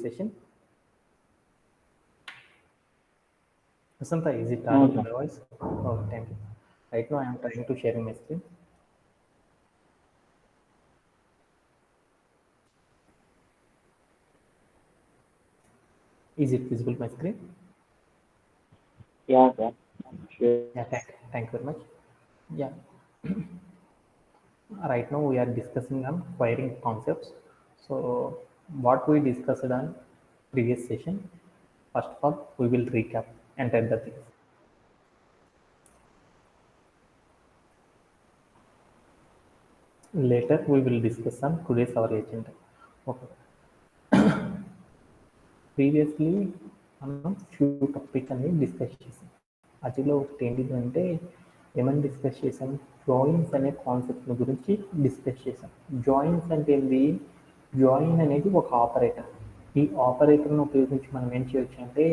session. Vasanta, is it audible my voice? Oh, thank you. Right now I am trying to share my screen. Is it visible my screen? Yeah, sir. Sure. Yeah, thank you very much. Yeah. Right now we are discussing on wiring concepts. So what we discussed on previous session, first of all, we will recap and tell the things. Later we will discuss on today's our agenda. Okay. Previously మనం few topic అనేది discuss చేసాం. అదిలో ఒకటి ఏంటిదంటే ఏమని discuss చేసాం, joins అనే concept గురించి discuss చేసాం. జాయిన్స్ అంటే ఏంటి? జాయిన్ అనేది ఒక ఆపరేటర్. ఈ ఆపరేటర్ను ఉపయోగించి మనం ఏం చేయొచ్చు అంటే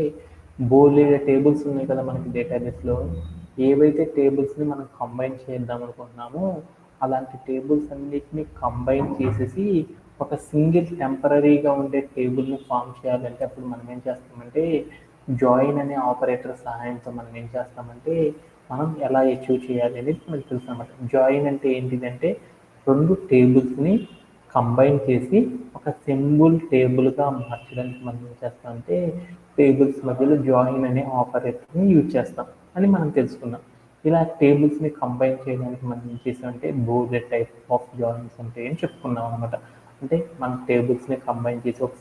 బోలెడ్ టేబుల్స్ ఉన్నాయి కదా మనకి డేటాబేస్లో, ఏవైతే టేబుల్స్ని మనం కంబైన్ చేద్దాం అనుకుంటున్నామో అలాంటి టేబుల్స్ అన్నిటిని కంబైన్ చేసేసి ఒక సింగిల్ టెంపరీగా ఉండే టేబుల్ని ఫామ్ చేయాలంటే అప్పుడు మనం ఏం చేస్తామంటే జాయిన్ అనే ఆపరేటర్ సహాయంతో మనం ఏం చేస్తామంటే మనం ఎలా అచీవ్ చేయాలి అనేది మనకు తెలుసు అనమాట. జాయిన్ అంటే ఏంటిదంటే రెండు టేబుల్స్ని కంబైన్ చేసి ఒక సింగిల్ టేబుల్గా మార్చడానికి మనం ఏం చేస్తామంటే టేబుల్స్ మధ్యలో జాయిన్ అనే ఆపరేటర్ని యూజ్ చేస్తాం అని మనం తెలుసుకున్నాం. ఇలా టేబుల్స్ని కంబైన్ చేయడానికి మనం ఏం చేసామంటే బోర్డెడ్ టైప్ ఆఫ్ జాయిన్స్ అంటే ఏం చెప్పుకున్నాం అనమాట. అంటే మన టేబుల్స్ని కంబైన్ చేసి ఒక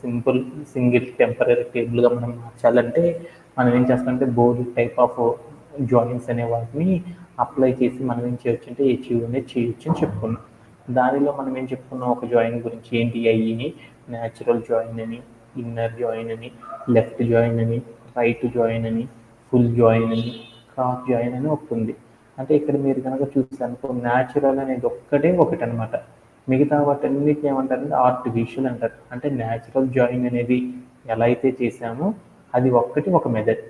సింగిల్ టెంపరీ టేబుల్గా మనం మార్చాలంటే మనం ఏం చేస్తామంటే బోర్డ్ టైప్ ఆఫ్ జాయిన్స్ అనే వాటిని అప్లై చేసి మనం ఏం చేయొచ్చు అంటే అచీవ్ అనేది చేయొచ్చు అని చెప్పుకున్నాం. దానిలో మనం ఏం చెప్పుకున్నాం, ఒక జాయిన్ గురించి ఏంటి అయ్యి న్యాచురల్ జాయిన్ అని, ఇన్నర్ జాయిన్ అని, లెఫ్ట్ జాయిన్ అని, రైట్ జాయిన్ అని, ఫుల్ జాయిన్ అని, క్రాస్ జాయిన్ అని ఒకటి ఉంది. అంటే ఇక్కడ మీరు కనుక చూసారనుకో న్యాచురల్ అనేది ఒకటి అనమాట. మిగతా వాటన్నిటిని ఏమంటారంటే ఆర్టిఫిషియల్ అంటారు. అంటే న్యాచురల్ జాయిన్ అనేది ఎలా అయితే చేసామో అది ఒక్కటి ఒక మెథడ్.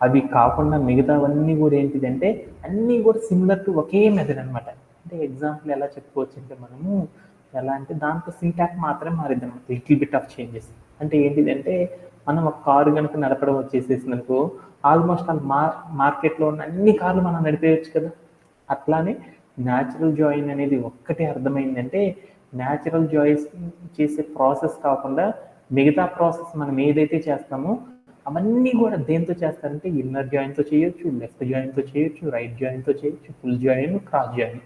అవి కాకుండా మిగతావన్నీ కూడా ఏంటిదంటే అన్నీ కూడా సిమిలర్ టు ఒకే మెథడ్ అనమాట. అంటే ఎగ్జాంపుల్ ఎలా చెప్పుకోవచ్చు అంటే మనము ఎలా అంటే దాంట్లో సింటాక్ మాత్రమే మారింది అనమాట, లిటిల్ బిట్ ఆఫ్ చేంజెస్. అంటే ఏంటిదంటే మనం ఒక కారు కనుక నడపడం వచ్చేసేసిందనుకో ఆల్మోస్ట్ మార్కెట్లో ఉన్న అన్ని కార్లు మనం నడిపేయచ్చు కదా. అట్లానే న్యాచురల్ జాయిన్ అనేది ఒక్కటే అర్థమైందంటే న్యాచురల్ జాయిస్ చేసే ప్రాసెస్ కాకుండా మిగతా ప్రాసెస్ మనం ఏదైతే చేస్తామో అవన్నీ కూడా దేంతో చేస్తారంటే ఇన్నర్ జాయిన్తో చేయొచ్చు, లెఫ్ట్ జాయిన్తో చేయొచ్చు, రైట్ జాయిన్తో చేయొచ్చు, ఫుల్ జాయిన్, క్రాస్ జాయిన్.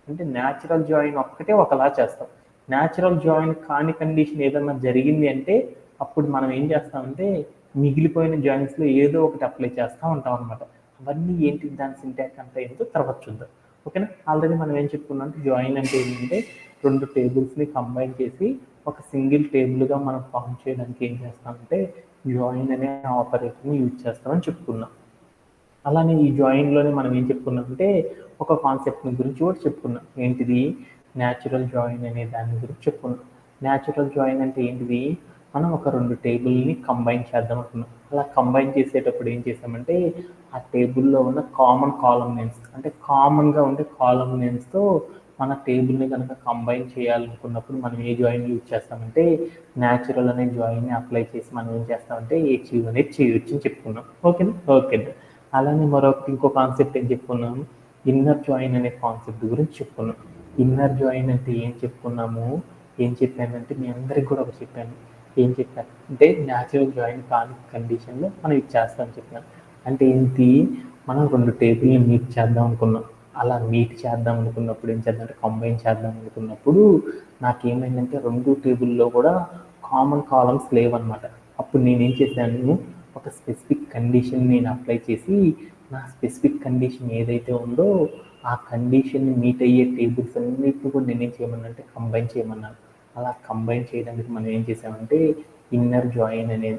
అంటే న్యాచురల్ జాయిన్ ఒక్కటే ఒకలా చేస్తాం. న్యాచురల్ జాయిన్ కాని కండిషన్ ఏదన్నా జరిగింది అంటే అప్పుడు మనం ఏం చేస్తామంటే మిగిలిపోయిన జాయిన్స్లో ఏదో ఒకటి అప్లై చేస్తూ ఉంటాం అనమాట. అవన్నీ ఏంటి దాని సింటాక్స్ అంటే ఏంటో తర్వాత చూద్దాం. ఓకేనా. ఆల్రెడీ మనం ఏం చెప్పుకున్నాం అంటే జాయిన్ అంటే ఏంటంటే రెండు టేబుల్స్ని కంబైన్ చేసి ఒక సింగిల్ టేబుల్గా మనం ఫామ్ చేయడానికి ఏం చేస్తామంటే జాయిన్ అనే ఆపరేటర్ని యూజ్ చేస్తామని చెప్పుకున్నాం. అలానే ఈ జాయిన్లోనే మనం ఏం చెప్పుకున్నామంటే ఒక కాన్సెప్ట్ గురించి కూడా చెప్పుకున్నాం. ఏంటిది? న్యాచురల్ జాయిన్ అనే దాని గురించి చెప్పుకున్నాం. న్యాచురల్ జాయిన్ అంటే ఏంటిది? మనం ఒక రెండు టేబుల్ని కంబైన్ చేద్దాం అనుకున్నాం. అలా కంబైన్ చేసేటప్పుడు ఏం చేసామంటే ఆ టేబుల్లో ఉన్న కామన్ కాలమ్ నేమ్స్, అంటే కామన్గా ఉండే కాలమ్ నేమ్స్తో మన టేబుల్ని కనుక కంబైన్ చేయాలనుకున్నప్పుడు మనం ఏ జాయిన్ యూజ్ చేస్తామంటే న్యాచురల్ అనే జాయిన్ని అప్లై చేసి మనం ఏం చేస్తామంటే అచీవ్ అనేది చేయొచ్చు అని చెప్పుకున్నాం. ఓకేనా. ఓకే. అలానే ఇంకో కాన్సెప్ట్ ఏం చెప్పుకున్నాం, ఇన్నర్ జాయిన్ అనే కాన్సెప్ట్ గురించి చెప్పుకున్నాం. ఇన్నర్ జాయిన్ అంటే ఏం చెప్పుకున్నాము, ఏం చెప్పానంటే మీ అందరికి కూడా ఒకటి చెప్పాను. ఏం చెప్పాను అంటే న్యాచురల్ జాయిన్ కాని కండిషన్లో మనం ఇది చేస్తామని చెప్పాను. అంటే ఏంటి, మనం రెండు టేబుల్ని మీట్ చేద్దాం అనుకున్నాం. అలా మీట్ చేద్దాం అనుకున్నప్పుడు ఏం చేద్దాం అంటే కంబైన్ చేద్దాం అనుకున్నప్పుడు నాకేమైందంటే రెండు టేబుల్లో కూడా కామన్ కాలమ్స్ లేవన్నమాట. అప్పుడు నేనేం చేశాను, ఒక స్పెసిఫిక్ కండిషన్ నేను అప్లై చేసి నా స్పెసిఫిక్ కండిషన్ ఏదైతే ఉందో ఆ కండిషన్ని మీట్ అయ్యే టేబుల్స్ అన్నిటిని కూడా నేనేం చేయమన్నానంటే కంబైన్ చేయమన్నాను. అలా కంబైన్ చేయడానికి మనం ఏం చేసామంటే ఇన్నర్ జాయిన్ అనే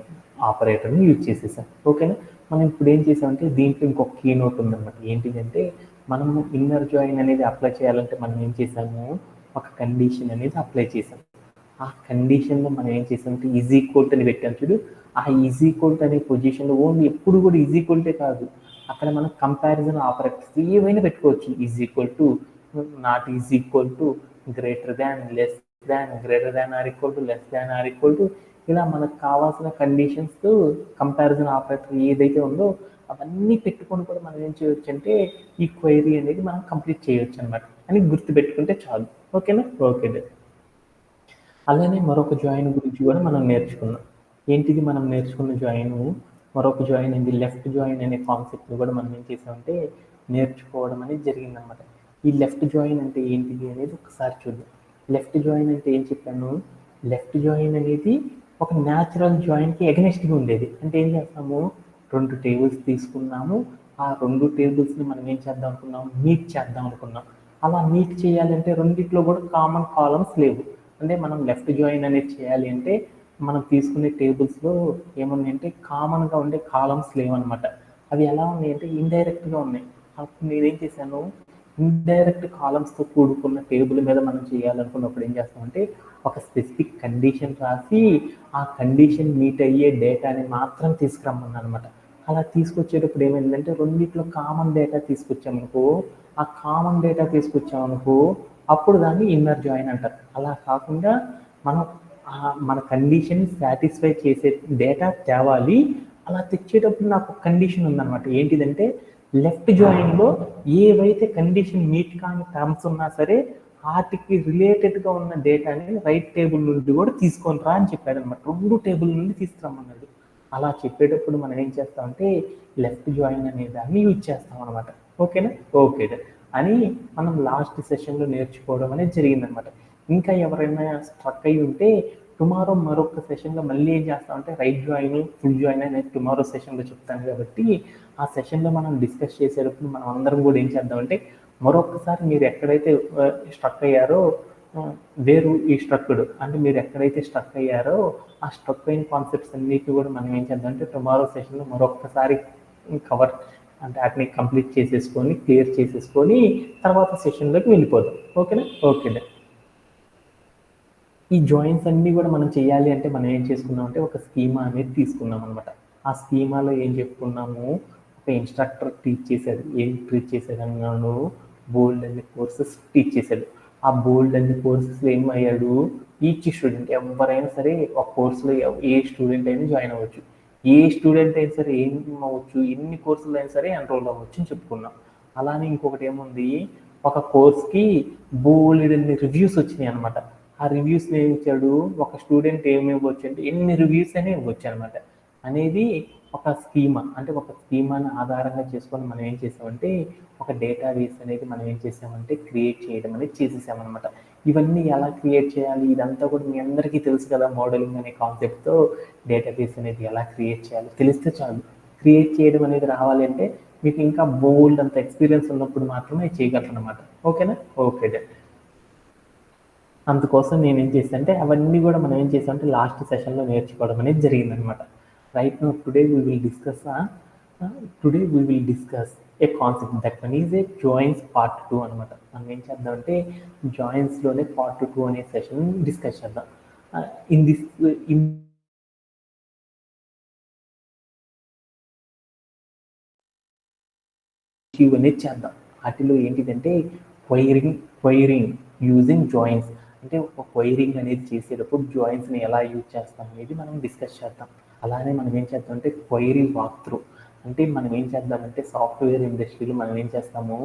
ఆపరేటర్ని యూజ్ చేసేసాం. ఓకేనా. మనం ఇప్పుడు ఏం చేసామంటే దీంట్లో ఇంకొక కీ నోట్ ఉందన్నమాట. ఏంటిదంటే మనము ఇన్నర్ జాయిన్ అనేది అప్లై చేయాలంటే మనం ఏం చేసాము, ఒక కండిషన్ అనేది అప్లై చేసాం. ఆ కండిషన్లో మనం ఏం చేసామంటే ఈజ్ ఈక్వల్ అని పెట్టాం చూడు. ఆ ఈజ్ ఈక్వల్ అనే పొజిషన్లో ఓన్లీ ఎప్పుడు కూడా ఈజ్ ఈక్వల్టే కాదు, అక్కడ మనం కంపారిజన్ ఆపరేటర్స్ ఏవైనా పెట్టుకోవచ్చు. Is equal to, not is equal to, greater than, less than, greater than or equal to, less than or equal to, ఇలా మనకు కావాల్సిన కండిషన్స్ కంపారిజన్ ఆపరేటర్ ఏదైతే ఉందో అవన్నీ పెట్టుకొని కూడా మనం ఏం చేయొచ్చు అంటే ఈ క్వైరీ అనేది మనం కంప్లీట్ చేయొచ్చు అనమాట అని గుర్తుపెట్టుకుంటే చాలు. ఓకేనా? ఓకే. అలానే మరొక జాయిన్ గురించి కూడా మనం నేర్చుకున్నాం. ఏంటిది మనం నేర్చుకున్న జాయిన్? మరొక జాయిన్ ఏంటి? లెఫ్ట్ జాయిన్ అనే కాన్సెప్ట్ని కూడా మనం ఏం చేసామంటే నేర్చుకోవడం అనేది జరిగిందనమాట. ఈ లెఫ్ట్ జాయిన్ అంటే ఏంటిది అనేది ఒకసారి చూద్దాం. లెఫ్ట్ జాయిన్ అంటే ఏం చెప్పాను? లెఫ్ట్ జాయిన్ అనేది ఒక న్యాచురల్ జాయిన్కి ఎగనెస్ట్గా ఉండేది. అంటే ఏం చేస్తాము? 2 టేబుల్స్ తీసుకున్నాము. ఆ 2 టేబుల్స్ని మనం ఏం చేద్దాం అనుకున్నాం? మీట్ చేద్దాం అనుకున్నాం. అలా మీట్ చేయాలంటే రెండిట్లో కూడా కామన్ కాలమ్స్ లేవు. అంటే మనం లెఫ్ట్ జాయిన్ అనేది చేయాలి అంటే మనం తీసుకునే టేబుల్స్లో ఏమున్నాయంటే కామన్గా ఉండే కాలమ్స్ లేవన్నమాట. అవి ఎలా ఉన్నాయంటే ఇండైరెక్ట్గా ఉన్నాయి. అప్పుడు నేనేం చేశాను? ఇండైరెక్ట్ కాలమ్స్తో కూడుకున్న టేబుల్ మీద మనం చేయాలనుకున్నప్పుడు ఏం చేస్తామంటే ఒక స్పెసిఫిక్ కండిషన్ రాసి ఆ కండిషన్ మీట్ అయ్యే డేటాని మాత్రం తీసుకురమ్మన్నాను అనమాట. అలా తీసుకొచ్చేటప్పుడు ఏమైందంటే రెండిట్లో కామన్ డేటా తీసుకొచ్చామనుకో, ఆ కామన్ డేటా తీసుకొచ్చామనుకో అప్పుడు దాన్ని ఇన్నర్ జాయిన్ అంటారు. అలా కాకుండా మనం మన కండిషన్ సాటిస్ఫై చేసే డేటా తేవాలి. అలా తెచ్చేటప్పుడు నాకు ఒక కండిషన్ ఉందన్నమాట. ఏంటిదంటే లెఫ్ట్ జాయిన్లో ఏవైతే కండిషన్ మీట్ కాని టర్మ్స్ ఉన్నా సరే వాటికి రిలేటెడ్గా ఉన్న డేటాని రైట్ టేబుల్ నుండి కూడా తీసుకొని రా అని చెప్పాడు అనమాట. 2 టేబుల్ నుండి తీసుకురమ్మన్నాడు. అలా చెప్పేటప్పుడు మనం ఏం చేస్తామంటే లెఫ్ట్ జాయిన్ అనే దాన్ని యూజ్ చేస్తాం అనమాట. ఓకేనా? ఓకే అని మనం లాస్ట్ సెషన్లో నేర్చుకోవడం అనేది జరిగిందనమాట. ఇంకా ఎవరైనా స్ట్రక్ అయి ఉంటే టుమారో మరొక సెషన్లో మళ్ళీ ఏం చేస్తామంటే రైట్ జాయిన్, ఫుల్ జాయిన్ అనేది టుమారో సెషన్లో చెప్తాను కాబట్టి ఆ సెషన్లో మనం డిస్కస్ చేసేటప్పుడు మనం అందరం కూడా ఏం చేద్దామంటే మరొకసారి మీరు ఎక్కడైతే స్ట్రక్ అయ్యారో వేరు ఈ స్ట్రక్డ్ అంటే మీరు ఎక్కడైతే స్ట్రక్ అయ్యారో ఆ స్ట్రక్ అయిన కాన్సెప్ట్స్ అన్నిటిని కూడా మనం ఏం చేద్దామంటే టుమారో సెషన్లో మరొకసారి కవర్ అంటే వాటిని కంప్లీట్ చేసేసుకొని క్లియర్ చేసేసుకొని తర్వాత సెషన్లోకి వెళ్ళిపోదాం. ఓకేనా? ఓకే. ఈ జాయిన్స్ అన్నీ కూడా మనం చేయాలి అంటే మనం ఏం చేసుకున్నాం అంటే ఒక స్కీమా అనేది తీసుకున్నాం అనమాట. ఆ స్కీమాలో ఏం చెప్పుకున్నాము? ఒక ఇన్స్ట్రక్టర్ టీచ్ చేశాడు. ఏం టీచ్ చేశాడు అన్నాను? బోల్డ్ అన్ని కోర్సెస్ టీచ్ చేశాడు. ఆ బోల్డ్ అన్ని కోర్సెస్లో ఏమయ్యాడు? ఈచ్ స్టూడెంట్ ఎవరైనా సరే ఒక కోర్సులో ఏ స్టూడెంట్ అయినా జాయిన్ అవ్వచ్చు. ఏ స్టూడెంట్ అయినా సరే ఏం అవ్వచ్చు, ఎన్ని కోర్సులు అయినా సరే ఎన్రోల్ అవ్వచ్చు అని చెప్పుకున్నాం. అలానే ఇంకొకటి ఏముంది? ఒక కోర్స్కి బోల్డ్ అన్ని రివ్యూస్ వచ్చినాయి అనమాట. ఆ రివ్యూస్ ఏమి ఇచ్చాడు? ఒక స్టూడెంట్ ఏమి ఇవ్వచ్చు అంటే ఎన్ని రివ్యూస్ అయినా ఇవ్వచ్చు అనమాట. అనేది ఒక స్కీమా. అంటే ఒక స్కీమాని ఆధారంగా చేసుకొని మనం ఏం చేసామంటే ఒక డేటాబేస్ అనేది మనం ఏం చేసామంటే క్రియేట్ చేయడం అనేది చేసేసామన్నమాట. ఇవన్నీ ఎలా క్రియేట్ చేయాలి? ఇదంతా కూడా మీ అందరికీ తెలుసు కదా. మోడలింగ్ అనే కాన్సెప్ట్తో డేటాబేస్ అనేది ఎలా క్రియేట్ చేయాలి తెలిస్తే చాలు. క్రియేట్ చేయడం అనేది రావాలి అంటే మీకు ఇంకా బోల్డ్ అంత ఎక్స్పీరియన్స్ ఉన్నప్పుడు మాత్రమే చేయగలరు అనమాట. ఓకేనా? ఓకే. అందుకోసం నేను ఏం చేశాను అంటే అవన్నీ కూడా మనం ఏం చేసామంటే లాస్ట్ సెషన్లో నేర్చుకోవడం అనేది జరిగిందనమాట. Right now today we will discuss A concept that one is a joins part 2 అనమాట. మనం ఏం చేద్దామంటే జాయిన్స్లోనే పార్ట్ 2 అనే సెషన్ డిస్కస్ చేద్దాం. ఇన్ దిస్ ఇన్ అనేది చేద్దాం. వాటిలో ఏంటిదంటే క్వైరింగ్ యూజింగ్ జాయిన్స్. అంటే ఒక క్వైరింగ్ అనేది చేసేటప్పుడు జాయిన్స్ని ఎలా యూజ్ చేస్తాం అనేది మనం డిస్కస్ చేద్దాం. అలానే మనం ఏం చేద్దాం అంటే క్వైరీ వాక్ త్రూ. అంటే మనం ఏం చేద్దామంటే సాఫ్ట్వేర్ ఇండస్ట్రీలో మనం ఏం చేస్తాము?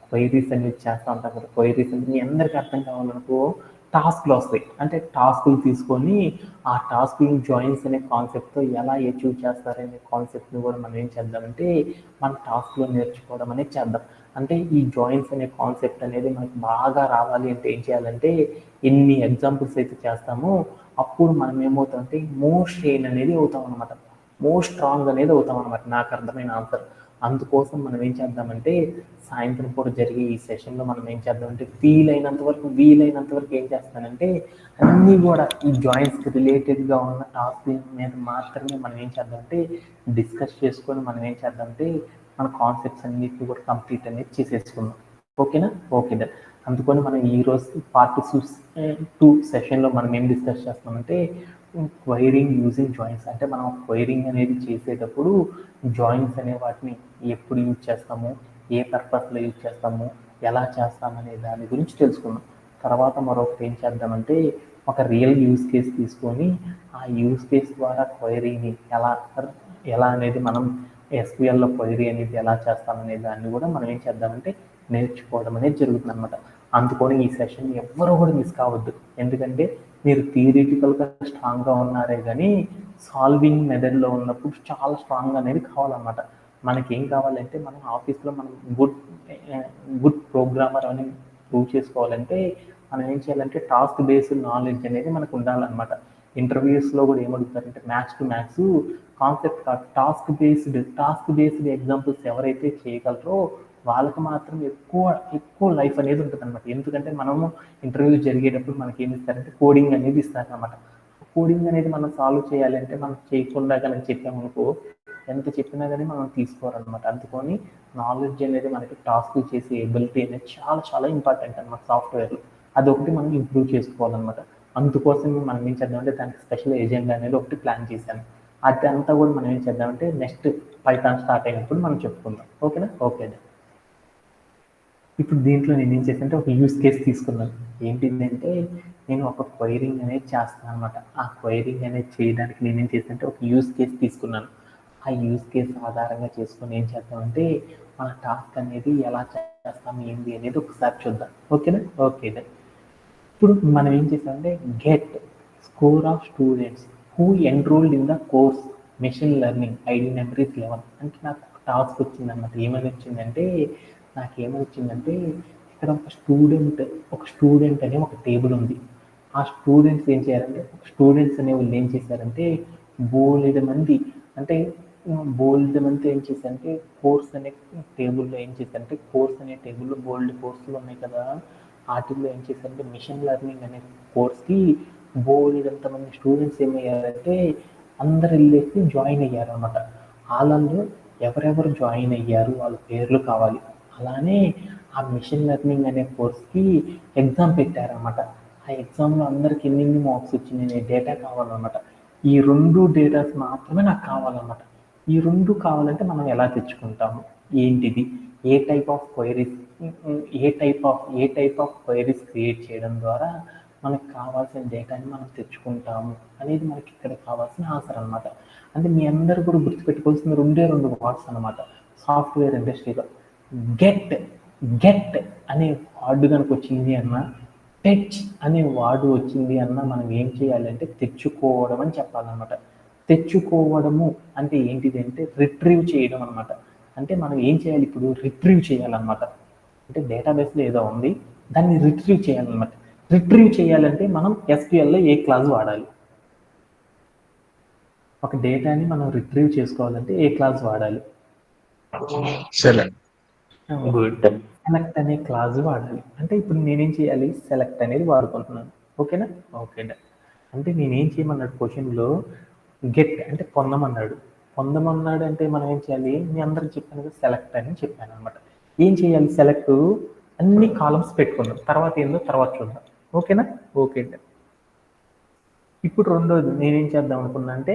క్వైరీస్ అనేది చేస్తూ ఉంటాం కదా. క్వైరీస్ అంటే మీ అందరికీ అర్థం కావాలనుకో టాస్క్లు వస్తాయి. అంటే టాస్కులు తీసుకొని ఆ టాస్క్లు జాయిన్స్ అనే కాన్సెప్ట్తో ఎలా అచీవ్ చేస్తారనే కాన్సెప్ట్ని కూడా మనం ఏం చేద్దామంటే మన టాస్క్లో నేర్చుకోవడం అనేది చేద్దాం. అంటే ఈ జాయిన్స్ అనే కాన్సెప్ట్ అనేది మనకు బాగా రావాలి అంటే ఏం చేయాలంటే ఎన్ని ఎగ్జాంపుల్స్ అయితే చేస్తామో అప్పుడు మనం ఏమవుతామంటే మోస్ట్ ట్రైన్ అనేది అవుతాం అనమాట. మోస్ట్ స్ట్రాంగ్ అనేది అవుతాం అనమాట. నాకు అర్థమైన ఆన్సర్. అందుకోసం మనం ఏం చేద్దామంటే సాయంత్రం పూట జరిగే ఈ సెషన్లో మనం ఏం చేద్దామంటే వీలైనంత వరకు ఏం చేస్తానంటే అన్నీ కూడా ఈ జాయిన్స్కి రిలేటెడ్గా ఉన్న టాస్క్ మీద మాత్రమే మనం ఏం చేద్దామంటే డిస్కస్ చేసుకొని మనం ఏం చేద్దామంటే మన కాన్సెప్ట్స్ అన్నిటిని కూడా కంప్లీట్ అనేది చేసేసుకుందాం. ఓకేనా? ఓకే దా. అందుకని మనం ఈరోజు పార్ట్ 2 సెషన్లో మనం ఏం డిస్కస్ చేస్తామంటే క్వైరింగ్ యూజింగ్ జాయిన్స్. అంటే మనం క్వైరింగ్ అనేది చేసేటప్పుడు జాయిన్స్ అనే వాటిని ఎప్పుడు యూజ్ చేస్తాము, ఏ పర్పస్లో యూజ్ చేస్తాము, ఎలా చేస్తామనే దాని గురించి తెలుసుకుందాం. తర్వాత మరొకటి ఏం చేద్దామంటే ఒక రియల్ యూజ్ కేస్ తీసుకొని ఆ యూజ్ కేస్ ద్వారా క్వైరీని ఎలా అనేది మనం ఎస్క్యూఎల్లో క్వైరీ అనేది ఎలా చేస్తామనే దాన్ని కూడా మనం ఏం చేద్దామంటే నేర్చుకోవడం అనేది జరుగుతుంది అనమాట. అందుకని ఈ సెషన్ ఎవ్వరూ కూడా మిస్ కావద్దు. ఎందుకంటే మీరు థియరిటికల్గా స్ట్రాంగ్గా ఉన్నారే కానీ సాల్వింగ్ మెథడ్లో ఉన్నప్పుడు చాలా స్ట్రాంగ్ అనేది కావాలన్నమాట. మనకి ఏం కావాలంటే మనం ఆఫీస్లో మనం గుడ్ ప్రోగ్రామర్ అని ప్రూవ్ చేసుకోవాలంటే మనం ఏం చేయాలంటే టాస్క్ బేస్డ్ నాలెడ్జ్ అనేది మనకు ఉండాలన్నమాట. ఇంటర్వ్యూస్లో కూడా ఏమడుగుతారంటే మ్యాథ్స్ టు మ్యాథ్స్ కాన్సెప్ట్ కాదు, టాస్క్ బేస్డ్ ఎగ్జాంపుల్స్ ఎవరైతే చేయగలరో వాళ్ళకి మాత్రం ఎక్కువ లైఫ్ అనేది ఉంటుంది అనమాట. ఎందుకంటే మనము ఇంటర్వ్యూ జరిగేటప్పుడు మనకి ఏమి ఇస్తారంటే కోడింగ్ అనేది ఇస్తారనమాట. కోడింగ్ అనేది మనం సాల్వ్ చేయాలంటే మనం చేయకుండా కనుక చెప్పామనుకో ఎంత చెప్పినా కానీ మనం తీసుకోవాలన్నమాట. అందుకని నాలెడ్జ్ అనేది మనకి టాస్క్ చేసే ఎబిలిటీ అనేది చాలా చాలా ఇంపార్టెంట్ అనమాట సాఫ్ట్వేర్లో. అదొకటి మనం ఇంప్రూవ్ చేసుకోవాలన్నమాట. అందుకోసం మనం ఏం చేద్దామంటే దానికి స్పెషల్ ఏజెండా అనేది ఒకటి ప్లాన్ చేశాను. అదంతా కూడా మనం ఏం చేద్దామంటే నెక్స్ట్ పైథాన్ స్టార్ట్ అయినప్పుడు మనం చెప్పుకుందాం. ఓకేనా? ఓకే. ఇప్పుడు దీంట్లో నేను ఏం చేశానంటే ఒక యూస్ కేస్ తీసుకున్నాను. ఏంటిదంటే నేను ఒక క్వైరింగ్ అనేది చేస్తాను అనమాట. ఆ క్వైరింగ్ అనేది చేయడానికి నేనేం చేశానంటే ఒక యూస్ కేస్ తీసుకున్నాను. ఆ యూస్ కేస్ ఆధారంగా చేసుకొని ఏం చేద్దామంటే మన టాస్క్ అనేది ఎలా చేస్తాం ఏంటి అనేది ఒకసారి చూద్దాం. ఓకేనా? ఓకే. ఇప్పుడు మనం ఏం చేసామంటే get score of students who enrolled in the course machine learning ID number is 11 అంటే నాకు ఒక టాస్క్ వచ్చిందన్నమాట. ఏమని వచ్చిందంటే ఇక్కడ ఒక స్టూడెంట్ అనే ఒక టేబుల్ ఉంది. ఆ స్టూడెంట్స్ ఏం చేయాలంటే స్టూడెంట్స్ అనే వాళ్ళు ఏం చేశారంటే బోలెడు మంది ఏం చేశారంటే కోర్స్ అనే టేబుల్లో బోల్డ్ కోర్సులు ఉన్నాయి కదా, వాటిల్లో ఏం చేశారంటే మిషన్ లెర్నింగ్ అనే కోర్స్కి బోలెడంతమంది స్టూడెంట్స్ ఏమయ్యారంటే అందరు వెళ్ళేసి జాయిన్ అయ్యారు అనమాట. వాళ్ళల్లో ఎవరెవరు జాయిన్ అయ్యారు వాళ్ళ పేర్లు కావాలి. అలానే ఆ మిషన్ లెర్నింగ్ అనే కోర్స్కి ఎగ్జామ్ పెట్టారనమాట. ఆ ఎగ్జామ్లో అందరికి ఎన్ని మార్క్స్ వచ్చినాయి డేటా కావాలన్నమాట. ఈ 2 డేటాస్ మాత్రమే నాకు కావాలన్నమాట. ఈ 2 కావాలంటే మనం ఎలా తెచ్చుకుంటాము ఏంటిది, ఏ టైప్ ఆఫ్ క్వైరీస్ క్రియేట్ చేయడం ద్వారా మనకు కావాల్సిన డేటాని మనం తెచ్చుకుంటాము అనేది మనకి ఇక్కడ కావాల్సిన ఆన్సర్ అనమాట. అంటే మీ అందరూ కూడా గుర్తుపెట్టుకోవాల్సిన 2 వర్డ్స్ అనమాట సాఫ్ట్వేర్ ఇండస్ట్రీలో. గెట్ అనే వర్డ్ కనుక వచ్చింది అన్న, టెచ్ అనే వర్డ్ వచ్చింది అన్న మనం ఏం చేయాలంటే తెచ్చుకోవడం అని చెప్పాలన్నమాట. తెచ్చుకోవడము అంటే ఏంటిది అంటే రిట్రీవ్ చేయడం అనమాట. అంటే మనం ఏం చేయాలి, ఇప్పుడు రిట్రీవ్ చేయాలన్నమాట. అంటే డేటాబేస్లో ఏదో ఉంది, దాన్ని రిట్రీవ్ చేయాలన్నమాట. రిట్రీవ్ చేయాలంటే మనం ఎస్క్యూఎల్లో ఏ క్లాస్ వాడాలి? ఒక డేటాని మనం రిట్రీవ్ చేసుకోవాలంటే ఏ క్లాస్ వాడాలి? గుడ్. సెలెక్ట్ అనే క్లాస్ వాడాలి. అంటే ఇప్పుడు నేనేం చేయాలి, సెలెక్ట్ అనేది వాడుకుంటున్నాను. ఓకేనా? ఓకే. అంటే నేనేం చేయమన్నాడు క్వశ్చన్లో గెట్ అంటే పొందమన్నాడు అంటే మనం ఏం చేయాలి, మీ అందరికి చెప్పాను కదా సెలెక్ట్ అని చెప్పాను అనమాట. ఏం చేయాలి, సెలెక్ట్ అన్ని కాలమ్స్ పెట్టుకుందాం, తర్వాత ఏందో తర్వాత చూద్దాం. ఓకేనా? ఓకే. ఇప్పుడు రెండోది నేనేం చేద్దాం అనుకున్నా అంటే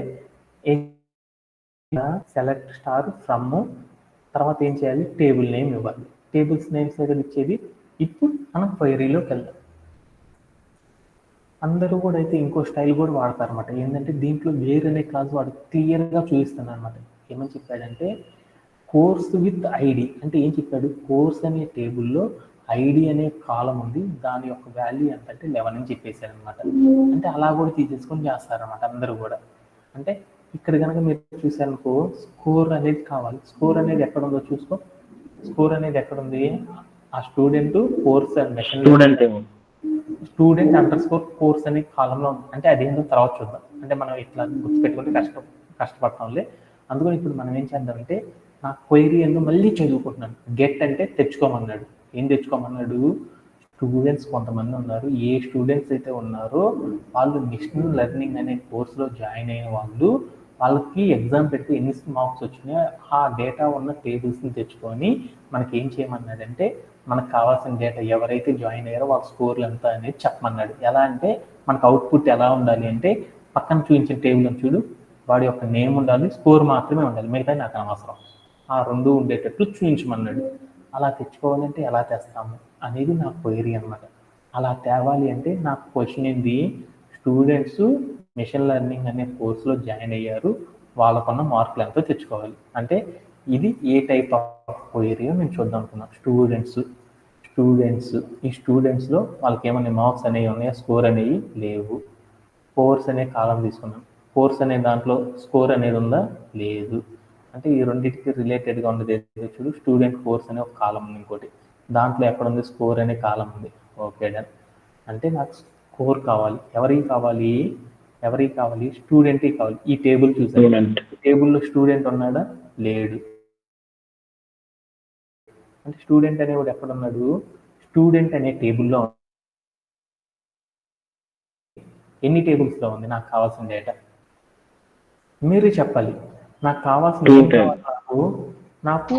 సెలెక్ట్ స్టార్ ఫ్రమ్, తర్వాత ఏం చేయాలి, టేబుల్ నేమ్ ఇవ్వాలి. టేబుల్స్ నేమ్స్ దగ్గర ఇచ్చేది. ఇప్పుడు మనం క్వైరీలోకి వెళ్దాం. అందరూ కూడా అయితే ఇంకో స్టైల్ కూడా వాడతారనమాట. ఏంటంటే దీంట్లో వేరే క్లాస్ వాడు క్లియర్గా చూపిస్తాను అనమాట. ఏమని చెప్పాడంటే కోర్స్ విత్ ఐడి అంటే ఏం చెప్పాడు, కోర్స్ అనే టేబుల్లో ఐడి అనే కాలం ఉంది, దాని యొక్క వాల్యూ ఎంత అంటే 11 అని చెప్పేశారు అనమాట. అంటే అలా కూడా తీసేసుకొని చేస్తారనమాట అందరూ కూడా. అంటే ఇక్కడ కనుక మీరు చూసారనుకో స్కోర్ అనేది కావాలి. స్కోర్ అనేది ఎక్కడ ఉందో చూసుకో. స్కోర్ అనేది ఎక్కడుంది, ఆ student course and machine student under score course అనే కాలంలో ఉంది. అంటే అదేంటో తర్వాత చూద్దాం. అంటే మనం ఇట్లా గుర్తుపెట్టుకుంటే కష్టపడతాంలే. అందుకని ఇప్పుడు మనం ఏం చేద్దామంటే నా క్వైరీ ఎందుకు మళ్ళీ చదువుకుంటున్నాను. గెట్ అంటే తెచ్చుకోమన్నాడు. ఏం తెచ్చుకోమన్నాడు, స్టూడెంట్స్ కొంతమంది ఉన్నారు. ఏ స్టూడెంట్స్ అయితే ఉన్నారో వాళ్ళు మిషన్ లెర్నింగ్ అనే కోర్సులో జాయిన్ అయిన వాళ్ళకి ఎగ్జామ్ పెట్టి ఎన్ని మార్క్స్ వచ్చినాయో ఆ డేటా ఉన్న టేబుల్స్ని తెచ్చుకొని మనకి ఏం చేయమన్నాడంటే మనకు కావాల్సిన డేటా ఎవరైతే జాయిన్ అయ్యారో వాళ్ళ స్కోర్లు ఎంత అనేది చెప్పమన్నాడు. ఎలా అంటే మనకు అవుట్పుట్ ఎలా ఉండాలి అంటే పక్కన చూపించిన టేబుల్ చూడు, వాడి యొక్క నేమ్ ఉండాలి, స్కోర్ మాత్రమే ఉండాలి, మిగతా నాకు అనవసరం. ఆ 2 ఉండేటట్లు చూపించమన్నాడు. అలా తెచ్చుకోవాలంటే ఎలా తెస్తాము అనేది నా క్వైరీ అనమాట. అలా తేవాలి అంటే నాకు క్వశ్చన్ ఏంది, స్టూడెంట్స్ మిషన్ లెర్నింగ్ అనే కోర్సులో జాయిన్ అయ్యారు, వాళ్ళకున్న మార్కులు ఎంతో తెచ్చుకోవాలి. అంటే ఇది ఏ టైప్ ఆఫ్ క్వైరీ మేము చూద్దాం అనుకున్నాం. స్టూడెంట్స్ ఈ స్టూడెంట్స్లో వాళ్ళకి ఏమైనా మార్క్స్ అనేవి ఉన్నాయా, స్కోర్ అనేవి లేవు. కోర్స్ అనే కాలం తీసుకున్నాం. కోర్స్ అనే దాంట్లో స్కోర్ అనేది ఉందా, లేదు. అంటే ఈ రెండింటికి రిలేటెడ్గా ఉన్నది చూడు, స్టూడెంట్ కోర్స్ అనే ఒక కాలం ఉంది, ఇంకోటి దాంట్లో ఎక్కడ ఉంది, స్కోర్ అనే కాలం ఉంది. Okay done. అంటే నాకు స్కోర్ కావాలి. ఎవరికి కావాలి, స్టూడెంట్కి కావాలి. ఈ టేబుల్ చూసాను, ఈ టేబుల్లో స్టూడెంట్ ఉన్నాడా, లేడు. అంటే స్టూడెంట్ అనేవాడు ఎక్కడ ఉన్నాడు, స్టూడెంట్ అనే టేబుల్లో ఎన్ని టేబుల్స్లో ఉంది నాకు కావాల్సిన డేటా మీరు చెప్పాలి. నాకు కావాల్సిన నాకు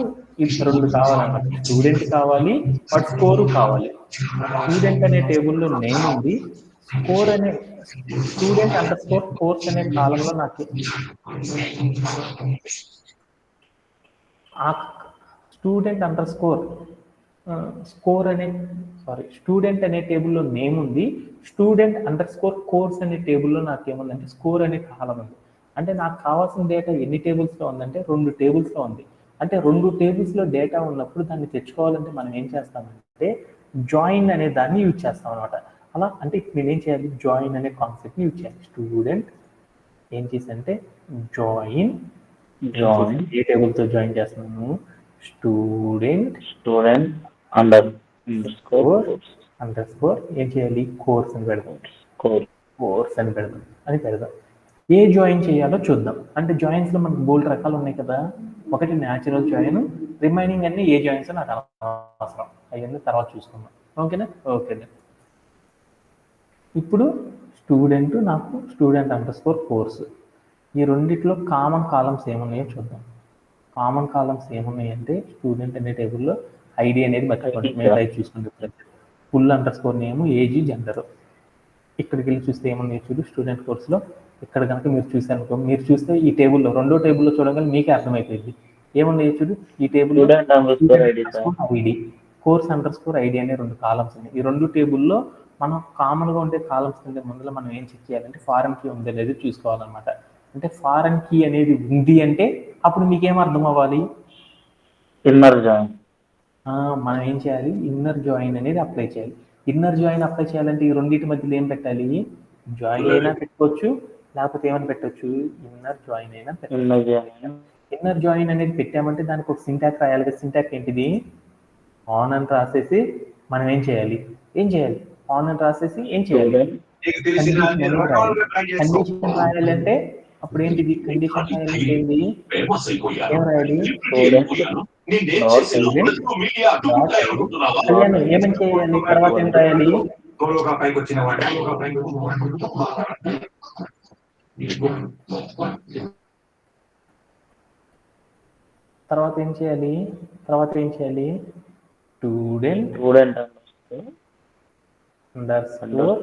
రెండు కావాలన్నమాట. స్టూడెంట్ కావాలి, వాటి స్కోరు కావాలి. స్టూడెంట్ అనే టేబుల్లో నేమ్ ఉంది, స్కోర్ అనే స్టూడెంట్ అండర్ స్కోర్ కోర్స్ అనే కాలంలో నాకు స్టూడెంట్ అండర్ స్కోర్ స్టూడెంట్ అనే టేబుల్లో నేమ్ ఉంది, స్టూడెంట్ అండర్ స్కోర్ కోర్స్ అనే టేబుల్లో నాకు ఏముందంటే స్కోర్ అనే కాలం ఉంది. అంటే నాకు కావాల్సిన డేటా ఎన్ని టేబుల్స్లో ఉందంటే 2 టేబుల్స్లో ఉంది. అంటే 2 టేబుల్స్లో డేటా ఉన్నప్పుడు దాన్ని తెచ్చుకోవాలంటే మనం ఏం చేస్తామంటే జాయిన్ అనే దాన్ని యూజ్ చేస్తాం అనమాట. అలా అంటే నేనేం చేయాలి, జాయిన్ అనే కాన్సెప్ట్ని యూజ్ చేయాలి. స్టూడెంట్ ఏం చేసంటే జాయిన్ ఏ టేబుల్తో జాయిన్ చేస్తున్నాను, స్టూడెంట్ అండర్ స్కోర్ ఏం చేయాలి, కోర్స్ అని పెడదాం. ఏ జాయిన్ చేయాలో చూద్దాం. అంటే జాయిన్స్ లో మనకు బోల్డ్ రకాలు ఉన్నాయి కదా. ఒకటి న్యాచురల్ జాయిన్, రిమైనింగ్ అన్ని ఏ జాయిన్స్ నాకు అవసరం, అవన్నీ తర్వాత చూసుకుందాం. ఓకేనా. ఇప్పుడు నాకు స్టూడెంట్ అండర్ స్కోర్ కోర్సు, ఈ రెండిట్లో కామన్ కాలమ్స్ ఏమున్నాయో చూద్దాం. కామన్ కాలమ్స్ ఏమున్నాయంటే స్టూడెంట్ అనే టేబుల్లో ఐడి అనేది మర్చిపోండి, మిగతా చూసుకుంటే full under score name, age, gender. ఇక్కడికి వెళ్ళి చూస్తే ఏమున్నాయో చూడు, స్టూడెంట్ కోర్సులో ఇక్కడ కనుక మీరు చూసారనుకో, మీరు చూస్తే ఈ టేబుల్లో రెండో టేబుల్లో చూడగానే మీకే అర్థమైపోయింది ఏమున్నాయో చూడు. ఈ టేబుల్లో ID, course under score ID అనే 2 కాలమ్స్ ఉన్నాయి. ఈ 2 టేబుల్లో మనం కామన్గా ఉండే కాలమ్స్ కింద ముందులో మనం ఏం చెక్ చేయాలంటే ఫారెన్ కీ ఉంది అనేది చూసుకోవాలన్నమాట. అంటే ఫారెన్ కీ అనేది ఉంది అంటే అప్పుడు మీకేం అర్థం అవ్వాలి, ఇన్నర్ జాయిన్. మనం ఏం చేయాలి, ఇన్నర్ జాయిన్ అనేది అప్లై చేయాలి. ఇన్నర్ జాయిన్ అప్లై చేయాలంటే ఈ రెండింటి మధ్యలో ఏం పెట్టాలి, జాయిన్ అయినా పెట్టుకోవచ్చు, లేకపోతే ఏమైనా పెట్టచ్చు, ఇన్నర్ జాయిన్ అయినా పెట్టచ్చు. ఇన్నర్ జాయిన్ అనేది పెట్టామంటే దానికి ఒక సింటాక్స్ రాయాలి కదా. సింటాక్స్ ఏంటిది, ఆన్ అని రాసేసి మనం ఏం చేయాలి ఆన్ అని రాసేసి ఏం చేయాలి, కండిషన్ రాయాలంటే అప్పుడు ఏంటిది, కండిషన్ రాయాలంటే ఏంటి, ఏం రాయాలి, ఏమని చేయాలి, తర్వాత ఏం రాయాలి, తర్వాత ఏం చేయాలి, స్టూడెంట్ అండర్ స్కోర్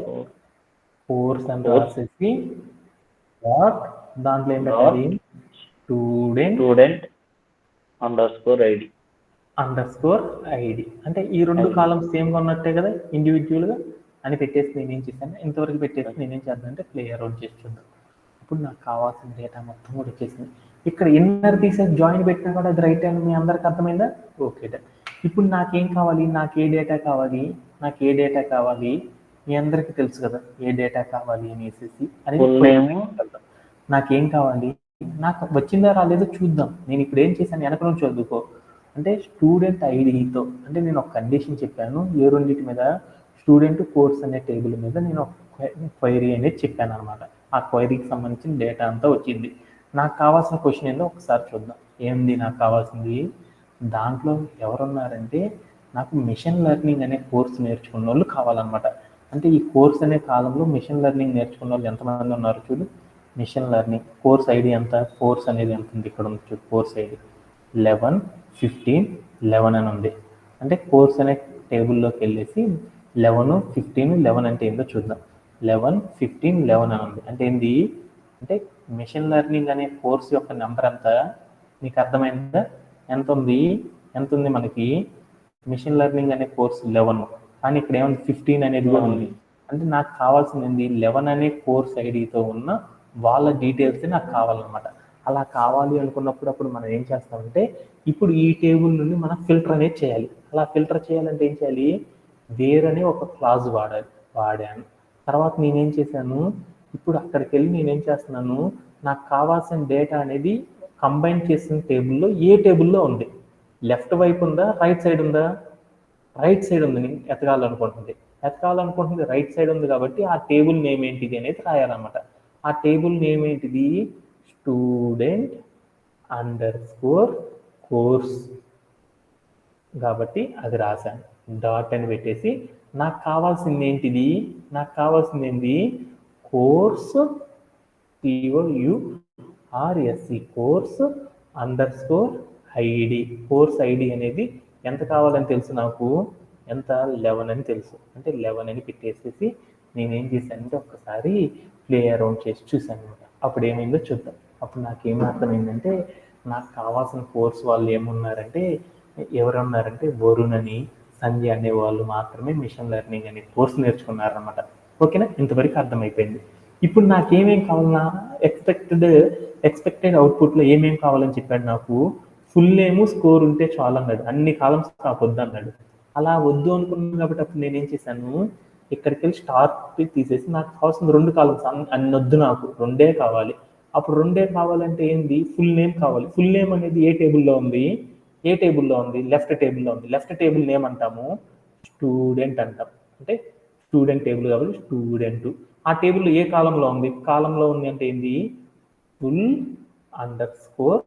కోర్స్ అని రాసేసి దాంట్లో ఏం పెట్టాలి, స్టూడెంట్ అండర్ స్కోర్ ఐడి. అంటే ఈ 2 కాలమ్స్ సేమ్ గా ఉన్నట్టే కదా, ఇండివిజువల్ గా అని పెట్టేసి నేనేం చేశాను, ఇంతవరకు పెట్టేసి నేనేం చేద్దామంటే ప్లే అరౌండ్ చేసి చూద్దాం. ఇప్పుడు నాకు కావాల్సిన డేటా మొత్తం కూడా వచ్చేసింది. ఇక్కడ ఇన్నర్ తీసేసి జాయిన్ పెట్టినా కూడా అది రైట్ అని మీ అందరికి అర్థమైందా. ఓకే. ఇప్పుడు నాకేం కావాలి, నాకు ఏ డేటా కావాలి, మీ అందరికీ తెలుసు కదా ఏ డేటా కావాలి అనేసి నాకేం కావాలి, నాకు వచ్చిందా రాలేదో చూద్దాం. నేను ఇప్పుడు ఏం చేశాను, వెనక నుంచి చదువుకో. అంటే స్టూడెంట్ ఐడితో అంటే నేను ఒక కండిషన్ చెప్పాను, ఏ రెండింటి మీద, స్టూడెంట్ కోర్స్ అనే టేబుల్ మీద నేను ఒక క్వైరీ అనేది చెప్పాను అనమాట. ఆ క్వైరీకి సంబంధించిన డేటా అంతా వచ్చింది. నాకు కావాల్సిన క్వశ్చన్ ఏందో ఒకసారి చూద్దాం. ఏంది నాకు కావాల్సింది, దాంట్లో ఎవరున్నారంటే నాకు మిషన్ లెర్నింగ్ అనే కోర్స్ నేర్చుకున్న వాళ్ళు కావాలన్నమాట. అంటే ఈ కోర్స్ అనే కాలంలో మిషన్ లెర్నింగ్ నేర్చుకున్న వాళ్ళు ఎంతమంది ఉన్నారు చూడు. మిషన్ లెర్నింగ్ కోర్స్ ఐడి ఎంత, కోర్స్ అనేది ఎంత ఉంది, ఇక్కడ ఉంది చూడు, కోర్స్ ఐడి 11, 15, 11 అని ఉంది. అంటే కోర్స్ అనే టేబుల్లోకి వెళ్ళేసి 11, 15, 11 అంటే ఏందో చూద్దాం. 11, 15, 11 అని ఉంది. అంటే ఏంది, అంటే మిషన్ లెర్నింగ్ అనే కోర్స్ యొక్క నెంబర్ ఎంత, నీకు అర్థమైందా, ఎంత ఉంది మనకి, మిషన్ లెర్నింగ్ అనే కోర్స్ 11, కానీ ఇక్కడ ఏముంది 15 అనేది కూడా ఉంది. అంటే నాకు కావాల్సింది 11 అనే కోర్స్ ఐడితో ఉన్న వాళ్ళ డీటెయిల్స్ నాకు కావాలన్నమాట. అలా కావాలి అనుకున్నప్పుడు అప్పుడు మనం ఏం చేస్తామంటే ఇప్పుడు ఈ టేబుల్ నుండి మనం ఫిల్టర్ అనేది చేయాలి. అలా ఫిల్టర్ చేయాలంటే ఏం చేయాలి, వేరనే ఒక క్లాజ్ వాడాను. తర్వాత నేనేం చేశాను, ఇప్పుడు అక్కడికి వెళ్ళి నేనేం చేస్తున్నాను, నాకు కావాల్సిన డేటా అనేది కంబైన్ చేసిన టేబుల్లో ఏ టేబుల్లో ఉంది, లెఫ్ట్ వైపు ఉందా రైట్ సైడ్ ఉందా, రైట్ సైడ్ ఉంది. నేను ఎతకాలనుకుంటుంది రైట్ సైడ్ ఉంది కాబట్టి ఆ టేబుల్ నేమ్ ఏంటిది అనేది రాయాలన్నమాట. ఆ టేబుల్ నేమ్ ఏంటిది, స్టూడెంట్ అండర్ స్కోర్ కోర్స్ కాబట్టి అది రాశాను. డాట్ అని పెట్టేసి నాకు కావాల్సింది ఏంటిది, course COURSE course under score ID. Course ID అనేది ఎంత కావాలని తెలుసు నాకు, ఎంత 11 అని తెలుసు. అంటే 11 అని పెట్టేసేసి నేనేం చేశానంటే ఒక్కసారి ప్లే అరౌండ్ చేసి చూశాను అనమాట. అప్పుడు ఏమైందో చూద్దాం. అప్పుడు నాకేం అర్థమైందంటే నాకు కావాల్సిన కోర్స్ వాళ్ళు ఏమున్నారంటే ఎవరున్నారంటే వరుణ్ అని సంజయ్ అనే వాళ్ళు మాత్రమే మిషన్ లెర్నింగ్ అనే కోర్స్ నేర్చుకున్నారనమాట. ఓకేనా, ఇంతవరకు అర్థమైపోయింది. ఇప్పుడు నాకేమేం కావాలన్నా ఎక్స్పెక్టెడ్ అవుట్పుట్లో ఏమేం కావాలని చెప్పాడు నాకు, ఫుల్ నేమ్ స్కోర్ ఉంటే చాలు అన్నాడు. అన్ని కాలమ్స్ నాకు వద్దు అన్నాడు. అలా వద్దు అనుకున్నాను కాబట్టి అప్పుడు నేనేం చేశాను, ఇక్కడికి వెళ్ళి స్టార్ తీసేసి నాకు కావాల్సిన 2 కాలమ్స్ అన్ని వద్దు, నాకు 2 కావాలి. అప్పుడు 2 కావాలంటే ఏంది, ఫుల్ నేమ్ కావాలి. ఫుల్ నేమ్ అనేది ఏ టేబుల్లో ఉంది, లెఫ్ట్ టేబుల్లో ఉంది. లెఫ్ట్ టేబుల్ నేమ్ అంటాము స్టూడెంట్ అంటాం. అంటే స్టూడెంట్ టేబుల్ కాబట్టి స్టూడెంట్. ఆ టేబుల్లో ఏ కాలంలో ఉంది, అంటే ఏంది, ఫుల్ అండర్ స్కోర్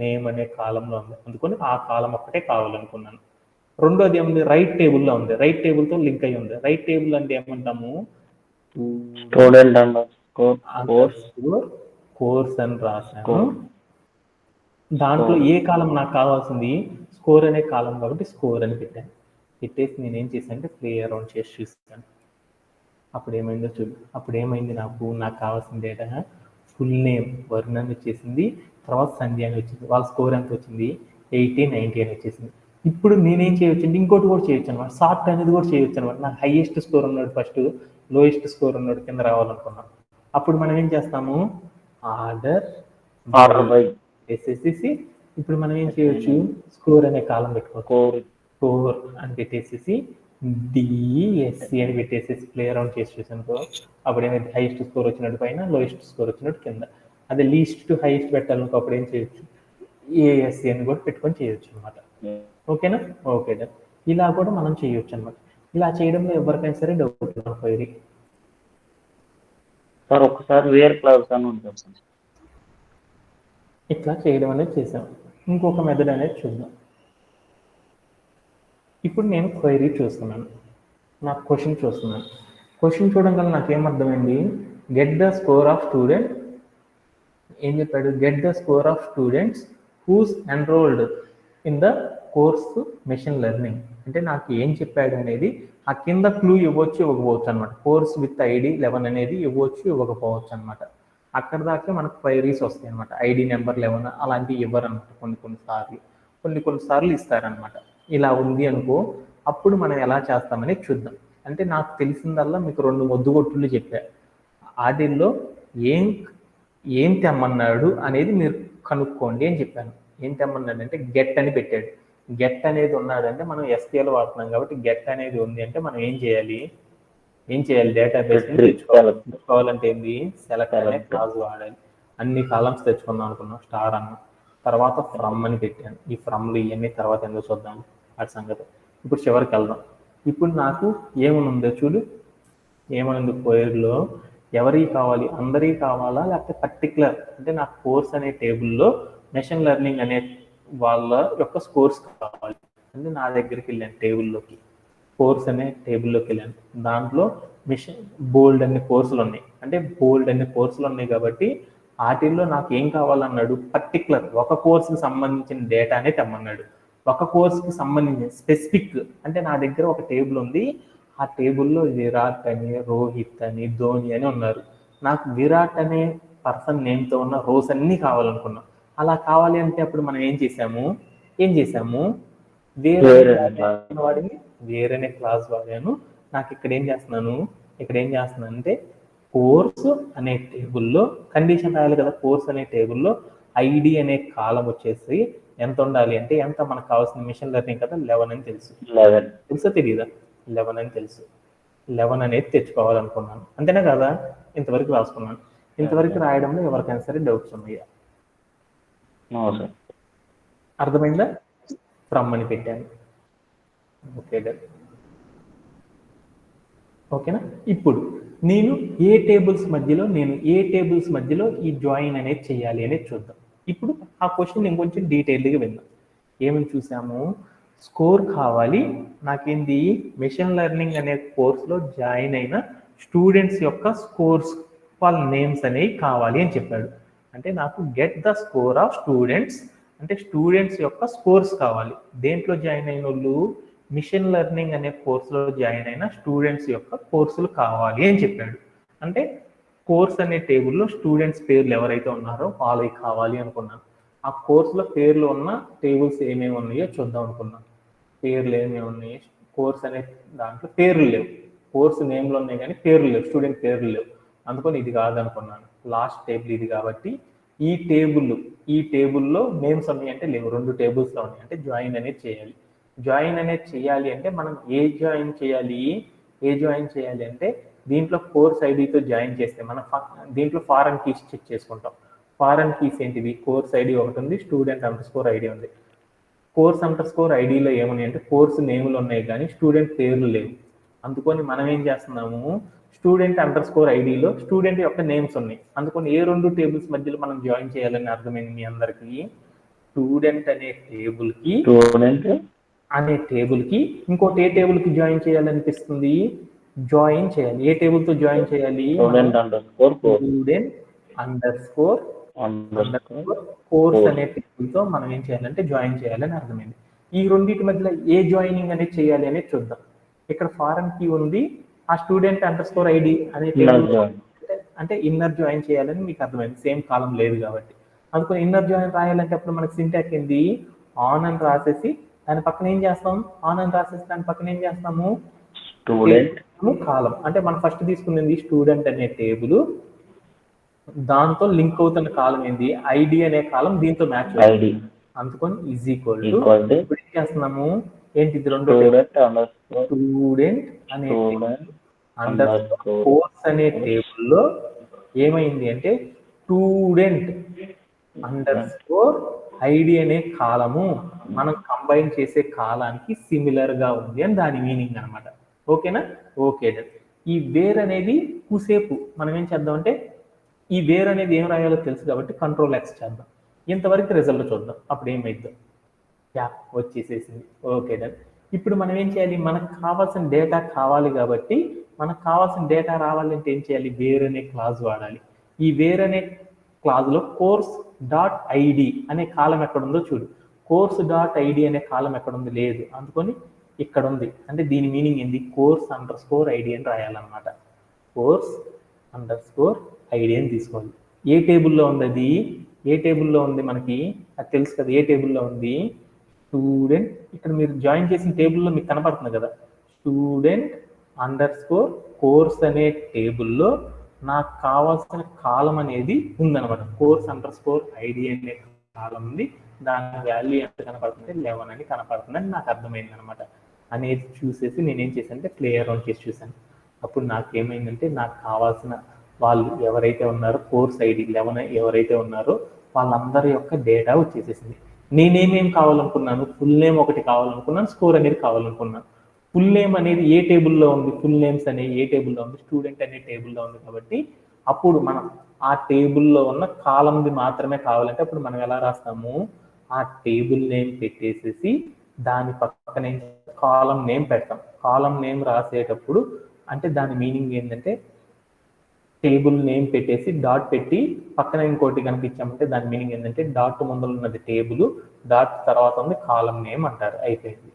నేమ్ అనే కాలంలో ఉంది. అందుకని ఆ కాలం ఒక్కటే కావాలనుకున్నాను. రెండోది ఏముంది, రైట్ టేబుల్లో ఉంది. రైట్ టేబుల్తో లింక్ అయి ఉంది. రైట్ టేబుల్ అంటే ఏమంటాము, స్టూడెంట్ అండర్ స్కోర్ కోర్స్ అని రాశాను. దాంట్లో ఏ కాలం నాకు కావాల్సింది, స్కోర్ అనే కాలం కాబట్టి స్కోర్ అని పెట్టాను. పెట్టేసి నేనేం చేశాను అంటే ప్లే అరౌండ్ చేసి చూస్తాను. అప్పుడు ఏమైందో చూడు. అప్పుడు ఏమైంది, నాకు కావాల్సిన డేటా ఫుల్ నేమ్ వరుణ్ అని వచ్చేసింది, తర్వాత సంధ్య అని వచ్చింది. వాళ్ళ స్కోర్ ఎంత వచ్చింది, 80, 90 అని వచ్చేసింది. ఇప్పుడు నేనేం చేయొచ్చు అంటే ఇంకోటి కూడా చేయొచ్చు అనమాట, సార్ట్ అనేది కూడా చేయొచ్చు అనమాట. నాకు హైయెస్ట్ స్కోర్ ఉన్నాడు ఫస్ట్, లోయెస్ట్ స్కోర్ ఉన్నాడు కింద రావాలనుకున్నాం. అప్పుడు మనం ఏం చేస్తాము, ఆర్డర్ బై వేసేసి ఇప్పుడు మనం ఏం చేయొచ్చు, స్కోర్ అనే కాలం పెట్టుకోవచ్చు. స్కోర్ అని పెట్టేసేసి డిఎస్సి అని పెట్టేసేసి ప్లే అరౌండ్ చేసి చూసాను. అప్పుడు ఏమైతే హైయెస్ట్ స్కోర్ వచ్చినట్టు పైన, లోయెస్ట్ స్కోర్ వచ్చినట్టు కింద. అదే లీస్ట్ టు హైయెస్ట్ పెట్టాలనుకో అప్పుడు ఏం చేయొచ్చు, ఏఎస్సి అని కూడా పెట్టుకొని చేయొచ్చు అనమాట. ఓకేనా, ఓకే. ఇలా కూడా మనం చేయొచ్చు అనమాట. ఇలా చేయడంలో ఎవరికైనా సరే డౌట్ క్వైరీ సార్ ఒకసారి వేర్ క్లాస్ అని ఉంటుంది. ఇట్లా చేయడం అనేది చేసాం. ఇంకొక మెథడ్ అనేది చూద్దాం. ఇప్పుడు నేను క్వైరీ చూస్తున్నాను, నాకు క్వశ్చన్ చూస్తున్నాను. క్వశ్చన్ చూడడం వల్ల నాకేమర్థమైంది, get the score of student, ఏం చెప్పాడు, get the score of students who's enrolled in the course machine learning. అంటే నాకు ఏం చెప్పాడు అనేది ఆ కింద క్లూ ఇవ్వచ్చు ఇవ్వకపోవచ్చు అనమాట. కోర్స్ విత్ ఐడి 11 అనేది ఇవ్వచ్చు ఇవ్వకపోవచ్చు అనమాట. అక్కడ దాకా మనకు క్వైరీస్ వస్తాయి అనమాట. ఐడి నెంబర్ 11 అలాంటివి ఇవ్వరు అనమాట. కొన్నిసార్లు ఇస్తారనమాట. ఇలా ఉంది అనుకో, అప్పుడు మనం ఎలా చేస్తామని చూద్దాం. అంటే నాకు తెలిసిందల్లా మీకు 2 మొద్దుగొట్టులు చెప్పా. వాటిల్లో ఏం తెమ్మన్నాడు అనేది మీరు కనుక్కోండి అని చెప్పాను. ఏం తెమ్మన్నాడు అంటే గెట్ అని పెట్టాడు. గెట్ అనేది ఉన్నాడంటే మనం SQL వాడుతున్నాం కాబట్టి గెట్ అనేది ఉంది అంటే మనం ఏం చేయాలి, డేటాబేస్ తెచ్చుకోవాలంటే ఏంది, సెలెక్ట్ అనే క్లాజ్ వాడాలి. అన్ని కాలమ్స్ తెచ్చుకుందాం అనుకున్నాం, స్టార్ అన్న తర్వాత ఫ్రమ్ అని పెట్టాను. ఈ ఫ్రమ్లు ఇవన్నీ తర్వాత ఎందుకు చూద్దాం వాటి సంగతి. ఇప్పుడు చివరికి వెళ్దాం. ఇప్పుడు నాకు ఏమనుందో చూడు, ఏమనుంది క్వైరీలో, ఎవరికి కావాలి, అందరికీ కావాలా లేకపోతే పర్టికులర్ అంటే నాకు కోర్స్ అనే టేబుల్లో మెషిన్ లెర్నింగ్ అనే వాళ్ళ యొక్క స్కోర్స్ కావాలి అంటే నా దగ్గరికి వెళ్ళాను, టేబుల్లోకి కోర్స్ అనే టేబుల్లోకి వెళ్ళాను. దాంట్లో బోల్డ్ అన్ని కోర్సులు ఉన్నాయి కాబట్టి వాటిల్లో నాకు ఏం కావాలన్నాడు, పర్టికులర్ ఒక కోర్సుకి సంబంధించిన డేటానే తెమ్మన్నాడు. ఒక కోర్సుకి సంబంధించిన స్పెసిఫిక్ అంటే నా దగ్గర ఒక టేబుల్ ఉంది, ఆ టేబుల్లో విరాట్ అని, రోహిత్ అని, ధోని అని ఉన్నారు. నాకు విరాట్ అనే పర్సన్ నేమ్తో ఉన్న రోస్ అన్నీ కావాలనుకున్నాం. అలా కావాలి అంటే అప్పుడు మనం ఏం చేసాము, వేరే క్లాస్ వాడాను. నాకు ఇక్కడ ఏం చేస్తున్నాను, ఇక్కడ ఏం చేస్తున్నానంటే కోర్సు అనే టేబుల్లో కండిషన్ రాయాలి కదా, కోర్స్ అనే టేబుల్లో ఐడి అనే కాలం వచ్చేసి ఎంత ఉండాలి అంటే ఎంత మనకు కావాల్సిన మిషన్ లెర్నింగ్ కదా 11 అని తెలుసు. 11 తెలుసా తెలియదా? 11 అని తెలుసు. 11 అనేది తెచ్చుకోవాలనుకున్నాను, అంతేనా కదా? ఇంతవరకు రాసుకున్నాను. ఇంతవరకు రాయడంలో ఎవరికైనా సరే డౌట్స్ ఉన్నాయా? సార్ అర్థమైందా? ఫ్రమ్ అని పెట్టాను. Okay done. ఓకేనా? ఇప్పుడు నేను ఏ టేబుల్స్ మధ్యలో ఈ జాయిన్ అనేది చేయాలి అనేది చూద్దాం. ఇప్పుడు ఆ క్వశ్చన్ నేను కొంచెం డీటెయిల్డ్గా విందాం. ఏమని చూసాము? స్కోర్ కావాలి నాకేంది, మెషిన్ లెర్నింగ్ అనే కోర్సులో జాయిన్ అయిన స్టూడెంట్స్ యొక్క స్కోర్స్ వాళ్ళ నేమ్స్ అనేవి కావాలి అని చెప్పాడు. అంటే నాకు get the score of students అంటే స్టూడెంట్స్ యొక్క స్కోర్స్ కావాలి. దేంట్లో జాయిన్ అయిన వాళ్ళు? మిషన్ లెర్నింగ్ అనే కోర్సులో జాయిన్ అయిన స్టూడెంట్స్ యొక్క కోర్సులు కావాలి అని చెప్పాడు. అంటే కోర్స్ అనే టేబుల్లో స్టూడెంట్స్ పేర్లు ఎవరైతే ఉన్నారో వాళ్ళవి కావాలి అనుకున్నాను. ఆ కోర్సులో పేర్లు ఉన్న టేబుల్స్ ఏమేమి ఉన్నాయో చూద్దాం అనుకున్నాను. పేర్లు ఏమేమి ఉన్నాయి? కోర్స్ అనే దాంట్లో పేర్లు లేవు, కోర్సు నేమ్లు ఉన్నాయి కానీ పేర్లు లేవు, స్టూడెంట్ పేర్లు లేవు. అందుకని ఇది కాదనుకున్నాను. లాస్ట్ టేబుల్ ఇది కాబట్టి ఈ టేబుల్లో నేమ్స్ ఉన్నాయి అంటే లేవు, 2 టేబుల్స్లో ఉన్నాయి అంటే జాయిన్ అనేది చేయాలి. జాయిన్ అనేది చేయాలి అంటే మనం ఏ జాయిన్ చేయాలి అంటే దీంట్లో కోర్స్ ఐడితో జాయిన్ చేస్తే మనం దీంట్లో ఫారెన్ కీస్ చెక్ చేసుకుంటాం. ఫారెన్ కీస్ ఏంటివి? కోర్స్ ఐడి ఒకటి ఉంది, స్టూడెంట్ అండర్స్కోర్ ఐడి ఉంది. కోర్స్ అండర్స్కోర్ ఐడిలో ఏమున్నాయి అంటే కోర్సు నేములు ఉన్నాయి కానీ స్టూడెంట్ పేర్లు లేవు. అందుకని మనం ఏం చేస్తున్నాము, స్టూడెంట్ అండర్స్కోర్ ఐడిలో స్టూడెంట్ యొక్క నేమ్స్ ఉన్నాయి. అందుకని ఏ 2 టేబుల్స్ మధ్యలో మనం జాయిన్ చేయాలని అర్థమైంది మీ అందరికీ. స్టూడెంట్ అనే టేబుల్కి ఇంకోటి ఏ టేబుల్కి జాయిన్ చేయాలనిపిస్తుంది? జాయిన్ చేయాలి. ఏ టేబుల్తో జాయిన్ చేయాలి? స్టూడెంట్ అండర్స్కోర్ కోర్స్ అనే టేబుల్తో మనం ఏం చేయాలంటే జాయిన్ చేయాలని అర్థమైంది. ఈ రెండింటి మధ్యలో ఏ జాయినింగ్ అనేది చేయాలి అనేది చూద్దాం. ఇక్కడ ఫారెన్ కీ ఉంది, ఆ స్టూడెంట్ అండర్స్కోర్ ఐడి అనే టేబుల్ అంటే ఇన్నర్ జాయిన్ చేయాలని మీకు అర్థమైంది. సేమ్ కాలం లేదు కాబట్టి. అందుకని ఇన్నర్ జాయిన్ రాయాలంటే అప్పుడు మనకి సింటాక్స్ ఏంది? ఆన్ అని రాసేసి దాని పక్కన ఏం చేస్తాం? స్టూడెంట్ కాలం అంటే మనం ఫస్ట్ తీసుకున్నది స్టూడెంట్ అనే టేబుల్, దాంతో లింక్ అవుతున్న కాలం ఏంది? ఐడి అనే కాలం దీంతో మ్యాచ్ ఐడి. అందుకని ఈజ్ ఈక్వల్ టు ఇప్పుడు ఏం చేస్తున్నాము? ఏంటిది? 2 స్టూడెంట్ అనే అండర్స్కోర్ కోర్స్ అనే టేబుల్లో ఏమైంది అంటే స్టూడెంట్ అండర్స్కోర్ ఐడి అనే కాలము మనం కంబైన్ చేసే కాలానికి సిమిలర్ గా ఉంది అని దాని మీనింగ్ అనమాట. ఓకేనా? ఓకే. ఈ వేర్ అనేది కూసేపు మనం ఏం చేద్దాం అంటే ఈ వేర్ అనేది ఏం రాయాలో తెలుసు కాబట్టి కంట్రోల్ X చేద్దాం. ఇంతవరకు రిజల్ట్ చూద్దాం అప్పుడు ఏమైద్దో. యా వచ్చేసేసింది. Okay done. ఇప్పుడు మనం ఏం చేయాలి? మనకు కావాల్సిన డేటా కావాలి కాబట్టి మనకు కావాల్సిన డేటా రావాలంటే ఏం చేయాలి? వేర్ అనే క్లాజ్ వాడాలి. ఈ వేర్ అనే క్లాజ్లో కోర్స్ డాట్ ఐడి అనే కాలం ఎక్కడుందో చూడు. కోర్స్ డాట్ ఐడి అనే కాలం ఎక్కడుంది? లేదు. అందుకని ఇక్కడ ఉంది. అంటే దీని మీనింగ్ ఏంది? కోర్స్ అండర్స్కోర్ ఐడి అని రాయాలన్నమాట. కోర్స్ అండర్స్కోర్ ఐడి అని తీసుకోవాలి. ఏ టేబుల్లో ఉంది అది? ఏ టేబుల్లో ఉంది మనకి అది తెలుసు కదా. ఏ టేబుల్లో ఉంది? స్టూడెంట్. ఇక్కడ మీరు జాయిన్ చేసిన టేబుల్లో మీకు కనపడుతుంది కదా, స్టూడెంట్ అండర్స్కోర్ కోర్స్ అనే టేబుల్లో నాకు కావాల్సిన కాలం అనేది ఉందన్నమాట. కోర్స్ అండర్స్కోర్ ఐడి అనే కాలం ఉంది, దాని వాల్యూ ఎంత కనపడుతుంది? 11 అని కనపడుతుందని నాకు అర్థమైంది అనమాట. అనేది చూసేసి నేనేం చేశాను అంటే ప్లే అరౌండ్ చేసి చూశాను. అప్పుడు నాకు ఏమైందంటే నాకు కావాల్సిన వాళ్ళు ఎవరైతే ఉన్నారో కోర్స్ ఐడి 11 ఎవరైతే ఉన్నారో వాళ్ళందరి యొక్క డేటా వచ్చేసేసింది. నేనేమేం కావాలనుకున్నాను? ఫుల్ నేమ్ ఒకటి కావాలనుకున్నాను, స్కోర్ అనేది కావాలనుకున్నాను. ఫుల్ నేమ్ అనేది ఏ టేబుల్లో ఉంది? ఫుల్ నేమ్స్ అనేది ఏ టేబుల్లో ఉంది? స్టూడెంట్ అనే టేబుల్లో ఉంది కాబట్టి అప్పుడు మనం ఆ టేబుల్లో ఉన్న కాలంది మాత్రమే కావాలంటే అప్పుడు మనం ఎలా రాస్తాము? ఆ టేబుల్ నేమ్ పెట్టేసేసి దాని పక్కన కాలం నేమ్ పెడతాం. కాలం నేమ్ రాసేటప్పుడు అంటే దాని మీనింగ్ ఏంటంటే టేబుల్ నేమ్ పెట్టేసి డాట్ పెట్టి పక్కన ఇంకోటి కనుక ఇచ్చామంటే దాని మీనింగ్ ఏంటంటే డాట్ ముందర ఉన్నది టేబుల్, డాట్ తర్వాత ఉంది కాలం నేమ్ అంటారు. అయిపోయింది.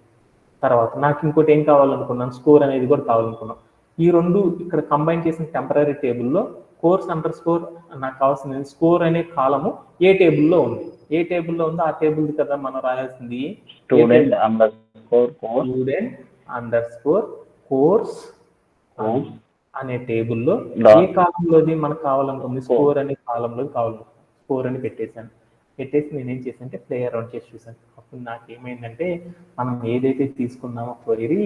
తర్వాత నాకు ఇంకోటి ఏం కావాలనుకున్నాను? స్కోర్ అనేది కూడా కావాలనుకున్నాను. ఈ రెండు ఇక్కడ కంబైన్ చేసిన టెంపరీ టేబుల్లో కోర్స్ అండర్ స్కోర్ నాకు కావాల్సింది స్కోర్ అనే కాలము ఏ టేబుల్లో ఉంది? ఏ టేబుల్లో ఉందో ఆ టేబుల్ కదా మనం రాయాల్సింది. స్టూడెంట్ అండర్ స్కోర్ కోర్స్ అనే టేబుల్లో డా- ఏ కాలంలోది మనకు కావాలనుకుంది, స్కోర్ అనే కాలంలో కావాలనుకుంది, స్కోర్ అని పెట్టేశాను. పెట్టేసి నేనేం చేశాను అంటే ప్లే అరౌండ్ చేసి చూసాను. అప్పుడు నాకు ఏమైందంటే మనం ఏదైతే తీసుకున్నామో క్వైరీ,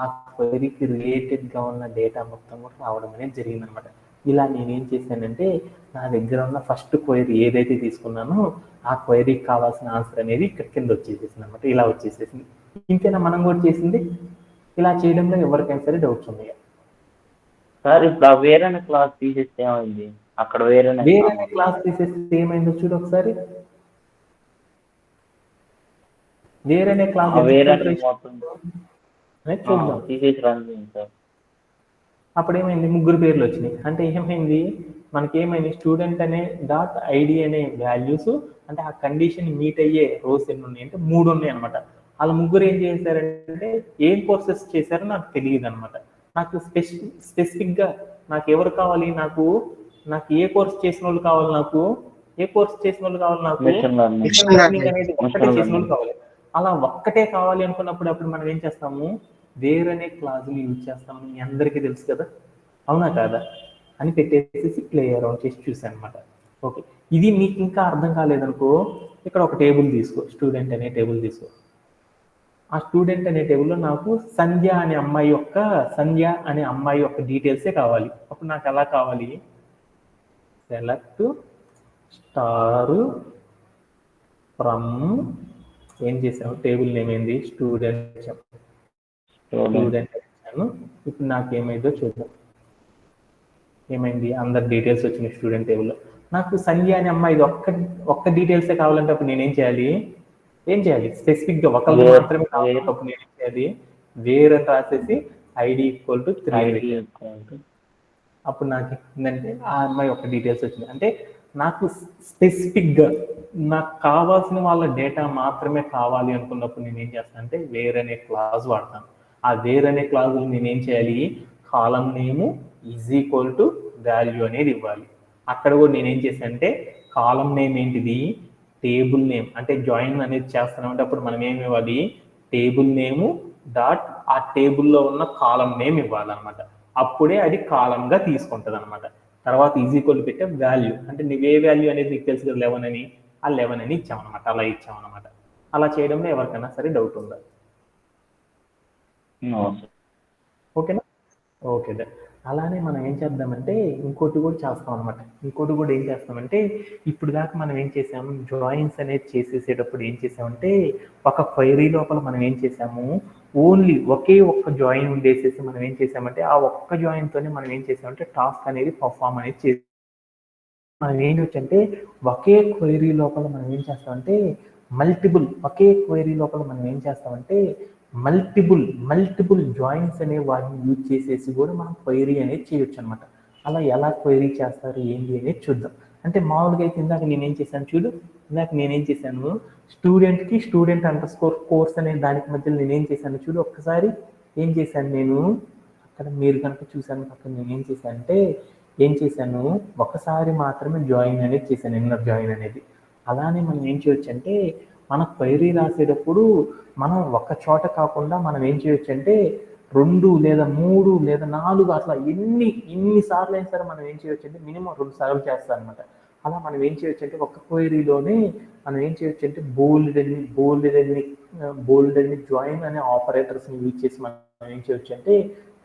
ఆ క్వైరీకి రిలేటెడ్గా ఉన్న డేటా మొత్తం కూడా రావడం అనేది జరిగిందనమాట. ఇలా నేనేం చేశానంటే నా దగ్గర ఉన్న ఫస్ట్ క్వైరీ ఏదైతే తీసుకున్నానో ఆ క్వైరీకి కావాల్సిన ఆన్సర్ అనేది ఇక్కడ కింద వచ్చేసేసింది అనమాట. ఇలా వచ్చేసేసింది. ఇంకేనా మనం కూడా చేసింది? ఇలా చేయడంలో ఎవరికైనా సరే డౌట్స్ ఉన్నాయా? సార్ ఇప్పుడు ఆ వేరే క్లాస్ తీసేస్తే ఏమైంది? అక్కడ వేరే వేరే క్లాస్ తీసేస్తే ఏమైందో చూడు ఒకసారి. వేరే క్లాస్ వేరే మొత్తం చూద్దాం. తీసేసి రండి సార్. అప్పుడు ఏమైంది, ముగ్గురు పేర్లు వచ్చినాయి. అంటే ఏమైంది, మనకి ఏమైంది, స్టూడెంట్ అనే డాట్ ఐడి అనే వాల్యూస్, అంటే ఆ కండిషన్ మీట్ అయ్యే రోస్ ఎన్ని ఉన్నాయి అంటే 3 ఉన్నాయి అనమాట. వాళ్ళ ముగ్గురు ఏం చేశారంటే ఏం కోర్సెస్ చేశారో నాకు తెలియదు అనమాట. నాకు స్పెసిఫిక్గా నాకు ఎవరు కావాలి, నాకు ఏ కోర్స్ చేసిన వాళ్ళు కావాలి, ఏ కోర్స్ చేసిన వాళ్ళు కావాలి, నాకు మిషన్ లెర్నింగ్ అనేది ఒక్కటే చేసిన వాళ్ళు కావాలి. అలా ఒక్కటే కావాలి అనుకున్నప్పుడు అప్పుడు మనం ఏం చేస్తాము, వేరనే క్లాజుని యూజ్ చేస్తాము. మీ అందరికీ తెలుసు కదా, అవునా కాదా అని పెట్టేసి ప్లే అరౌండ్ చేసి చూసాను అనమాట. ఓకే, ఇది మీకు ఇంకా అర్థం కాలేదనుకో, ఇక్కడ ఒక టేబుల్ తీసుకో, స్టూడెంట్ అనే టేబుల్ తీసుకో. ఆ స్టూడెంట్ అనే టేబుల్లో నాకు సంధ్య అనే అమ్మాయి యొక్క డీటెయిల్సే కావాలి. అప్పుడు నాకు ఎలా కావాలి, సెలెక్ట్ స్టార్ ఫ్రమ్, ఏం చేసాము, టేబుల్ నేమ్ ఏంది, స్టూడెంట్ ఇచ్చాను. ఇప్పుడు నాకు ఏమైందో చూద్దాం. ఏమైంది, అందరు డీటెయిల్స్ వచ్చినాయి స్టూడెంట్ టేబుల్లో. నాకు సంధ్య అనే అమ్మాయి ఒక్క డీటెయిల్సే కావాలంటే అప్పుడు నేనేం చేయాలి, స్పెసిఫిక్గా ఒకళ్ళు మాత్రమే కావాలంటే అప్పుడు నేనేం చేయాలి, వేరే రాసేసి ఐడి ఈక్వల్ టు 3. అప్పుడు నాకు ఏంటంటే ఆ అమ్మాయి ఒక డీటెయిల్స్ వచ్చింది. అంటే నాకు స్పెసిఫిక్గా నాకు కావాల్సిన వాళ్ళ డేటా మాత్రమే కావాలి అనుకున్నప్పుడు నేను ఏం చేస్తాను అంటే వేరనే క్లాజ్ వాడతాను. ఆ వేరనే క్లాజ్ నేనేం చేయాలి, కాలం నేము ఈజ్ ఈక్వల్ టు వాల్యూ అనేది ఇవ్వాలి. అక్కడ కూడా నేనేం చేశాను అంటే కాలం నేమ్ ఏంటిది, టేబుల్ నేమ్, అంటే జాయిన్ అనేది చేస్తానంటే అప్పుడు మనం ఏమి ఇవ్వాలి, టేబుల్ నేము డాట్ ఆ టేబుల్లో ఉన్న కాలం నేమ్ ఇవ్వాలన్నమాట. అప్పుడే అది కాలంగా తీసుకుంటుంది అనమాట. తర్వాత ఈజ్ ఈక్వల్ పెట్టే వాల్యూ, అంటే నువ్వు ఏ వాల్యూ అనేది నీకు తెలుసు కదా, 11 అని, ఆ 11 అని ఇచ్చామన్నమాట. అలా ఇచ్చామన్నమాట. అలా చేయడంలో ఎవరికైనా సరే డౌట్ ఉందా? ఓకేనా? ఓకే దా. అలానే మనం ఏం చేద్దామంటే ఇంకోటి కూడా చేస్తాం అనమాట. ఇంకోటి కూడా ఏం చేస్తామంటే ఇప్పుడు దాకా మనం ఏం చేసాము, జాయిన్స్ అనేది చేసేసేటప్పుడు ఏం చేసామంటే ఒక క్వైరీ లోపల మనం ఏం చేసాము, ఓన్లీ ఒకే ఒక్క జాయిన్ ఉండేసేసి మనం ఏం చేసామంటే ఆ ఒక్క జాయిన్తోనే మనం ఏం చేసామంటే టాస్క్ అనేది పర్ఫామ్ అనేది చేసి మనం ఏం వచ్చంటే ఒకే క్వైరీ లోపల మనం ఏం చేస్తామంటే ఒకే క్వైరీ లోపల మనం ఏం చేస్తామంటే మల్టిపుల్ జాయిన్స్ అనే వాటిని యూజ్ చేసేసి కూడా మనం క్వైరీ అనేది చేయొచ్చు అనమాట. అలా ఎలా క్వైరీ చేస్తారు ఏంటి అనేది చూద్దాం. అంటే మామూలుగా అయితే ఇందాక నేనేం చేశాను, స్టూడెంట్ అండర్ స్కోర్ కోర్స్ అనే దానికి మధ్యలో నేనేం చేశాను చూడు ఒక్కసారి. ఏం చేశాను నేను అక్కడ, మీరు కనుక చూశాను అక్కడ నేను ఏం చేశాను ఒక్కసారి మాత్రమే జాయిన్ అనేది చేశాను, ఇన్నర్ జాయిన్ అనేది. అలానే మనం ఏం చేయొచ్చు అంటే మన క్వైరీ రాసేటప్పుడు మనం ఒక్క చోట కాకుండా మనం ఏం చేయొచ్చు అంటే 2 లేదా 3 లేదా 4 అట్లా ఎన్ని సార్లు అయినా సరే మనం ఏం చేయొచ్చు అంటే మినిమం 2 సార్లు చేస్తాం అనమాట. అలా మనం ఏం చేయొచ్చు అంటే ఒక క్వైరీలోనే మనం ఏం చేయొచ్చు అంటే బోల్డ్ అని జాయిన్ అనే ఆపరేటర్స్ని యూజ్ చేసి మనం ఏం చేయొచ్చు అంటే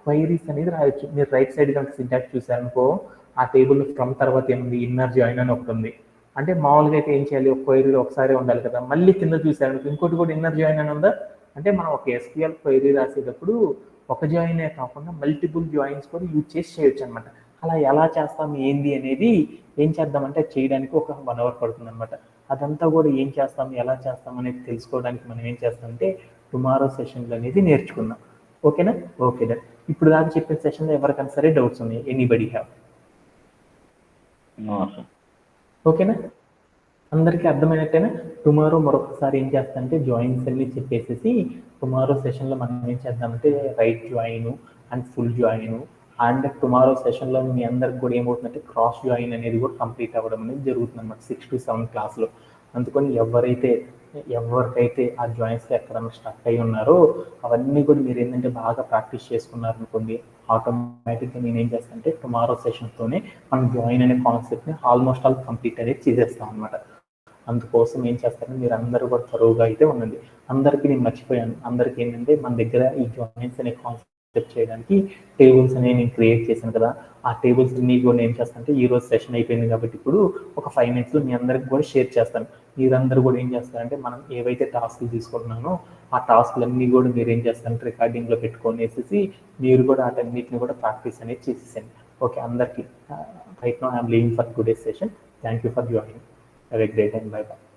క్వైరీస్ అనేది రాయొచ్చు. మీరు రైట్ సైడ్ కనుక సింటాక్స్ చూసారనుకో, ఆ టేబుల్ ఫ్రమ్ తర్వాత ఏముంది, ఇన్నర్ జాయిన్ అని ఒకటి ఉంది. అంటే మామూలుగా అయితే ఏం చేయాలి, ఒక క్వైరీలో ఒకసారి ఉండాలి కదా. మళ్ళీ కింద చూసారనుకో ఇంకోటి కూడా ఇన్నర్ జాయిన్ అని ఉందా. అంటే మనం ఒక SQL క్వైరీ రాసేటప్పుడు ఒక జాయినే కాకుండా మల్టిపుల్ జాయిన్స్ కూడా యూజ్ చేసి చేయొచ్చు అనమాట. అలా ఎలా చేస్తాం ఏంది అనేది ఏం చేద్దామంటే చేయడానికి ఒక 1 అవర్ పడుతుంది అనమాట. అదంతా కూడా ఏం చేస్తాం ఎలా చేస్తాం అనేది తెలుసుకోవడానికి మనం ఏం చేస్తామంటే టుమారో సెషన్లు అనేది నేర్చుకుందాం. ఓకేనా? ఓకే దా. ఇప్పుడు దాకా చెప్పిన సెషన్లో ఎవరికైనా సరే డౌట్స్ ఉన్నాయి, ఎనీబడి హ్యావ్? ఓకేనా? అందరికీ అర్థమైనట్టేనా? టుమారో మరొకసారి ఏం చేస్తానంటే జాయిన్స్ అన్ని చెప్పేసేసి టుమారో సెషన్లో మనం ఏం చేద్దామంటే right join and full join, and tomorrow సెషన్లో మీ అందరికి కూడా ఏమవుతుందంటే క్రాస్ జాయిన్ అనేది కూడా కంప్లీట్ అవ్వడం అనేది జరుగుతుంది అన్నమాట 6 to 7 క్లాస్లో. అందుకని ఎవరైతే ఎవరికైతే ఆ జాయింట్స్లో ఎక్కడన్నా స్టక్ అయి ఉన్నారో అవన్నీ కూడా మీరు ఏంటంటే బాగా ప్రాక్టీస్ చేసుకున్నారనుకోండి, ఆటోమేటిక్గా నేను ఏం చేస్తాను అంటే టుమారో సెషన్తోనే మనం జాయిన్ అనే కాన్సెప్ట్ని ఆల్మోస్ట్ ఆల్ కంప్లీట్ అనేది చేసేస్తాం అనమాట. అందుకోసం ఏం చేస్తారంటే మీరు అందరూ కూడా త్వరగా అయితే ఉండండి. అందరికీ నేను మర్చిపోయాను, అందరికీ ఏంటంటే మన దగ్గర ఈ జాయిన్స్ అనే కాన్సెప్ట్ చేయడానికి టేబుల్స్ అనేవి నేను క్రియేట్ చేశాను కదా, ఆ టేబుల్స్ అన్ని కూడా ఏం చేస్తానంటే ఈ రోజు సెషన్ అయిపోయింది కాబట్టి ఇప్పుడు ఒక 5 minutes మీ అందరికి కూడా షేర్ చేస్తాను. మీరందరూ కూడా ఏం చేస్తారంటే మనం ఏవైతే టాస్క్లు తీసుకుంటున్నానో ఆ టాస్క్లన్నీ కూడా మీరు ఏం చేస్తారంటే రికార్డింగ్లో పెట్టుకొనేసి మీరు కూడా వాటన్నిటిని కూడా ప్రాక్టీస్ అనేది చేసేసండి. ఓకే అందరికీ right now I'm leaving for today's session. Thank you for joining. Have a great time. Bye bye.